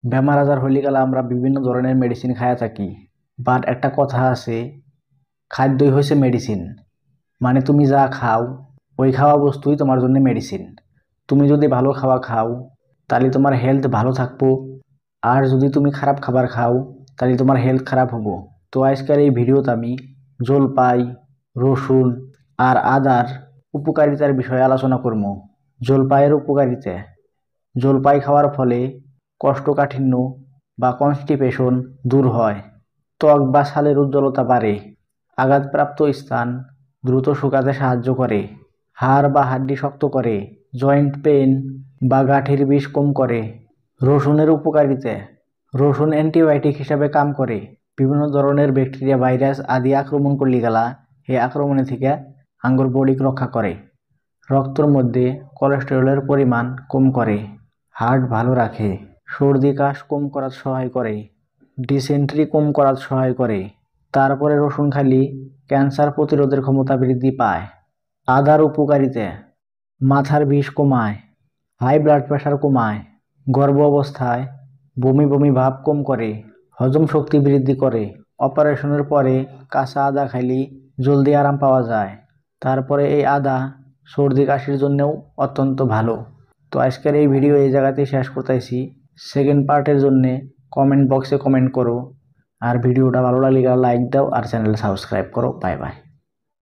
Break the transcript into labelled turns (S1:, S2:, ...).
S1: বেমার আজার হইলে গেলে আমরা বিভিন্ন ধরনের মেডিসিন খাইয়া থাকি। বাট একটা কথা আছে, খাদ্যই হয়েছে মেডিসিন। মানে তুমি যা খাও ওই খাওয়া বস্তুই তোমার জন্য মেডিসিন। তুমি যদি ভালো খাওয়া খাও তাহলে তোমার হেলথ ভালো থাকবো, আর যদি তুমি খারাপ খাবার খাও তাহলে তোমার হেলথ খারাপ হবো। তো আজকের এই ভিডিওতে আমি জলপাই, রসুন আর আদার উপকারিতার বিষয়ে আলোচনা করব। জলপাইয়ের উপকারিতা: জলপাই খাওয়ার ফলে কোষ্ঠকাঠিন্য বা কনস্টিপেশন দূর হয়, ত্বক বা ছালের উজ্জ্বলতা বাড়ে, আঘাতপ্রাপ্ত স্থান দ্রুত শুকাতে সাহায্য করে, হাড় বা হাড্ডি শক্ত করে, জয়েন্ট পেইন বা গাঁঠির বিষ কম করে। রসুনের উপকারিতা: রসুন অ্যান্টিবায়োটিক হিসাবে কাম করে। বিভিন্ন ধরনের ব্যাকটেরিয়া, ভাইরাস আদি আক্রমণ করলে গেলা এই আক্রমণে থেকে আঙ্গুর বডিকে রক্ষা করে। রক্তের মধ্যে কোলেস্টেরলের পরিমাণ কম করে, হার্ট ভালো রাখে, সর্দি কাশ কম করার সহায় করে, ডিসেন্ট্রি কম করার সহায় করে। তারপরে রসুন খালি ক্যান্সার প্রতিরোধের ক্ষমতা বৃদ্ধি পায়। আদার উপকারিতা: মাথার বিষ কমায়, হাই ব্লাড প্রেশার কমায়, গর্ভ অবস্থায় বমি বমি ভাব কম করে, হজম শক্তি বৃদ্ধি করে। অপারেশনের পরে কাঁচা আদা খাইলে জলদি আরাম পাওয়া যায়। তারপরে এই আদা সর্দি কাশির জন্যও অত্যন্ত ভালো। তো আজকের এই ভিডিও এই জায়গাতেই শেষ করতেছি। সেকেন্ড পার্টের জন্য কমেন্ট বক্সে কমেন্ট করো, আর ভিডিওটা ভালো লাগলে লাইক দাও আর চ্যানেল সাবস্ক্রাইব করো। Bye bye.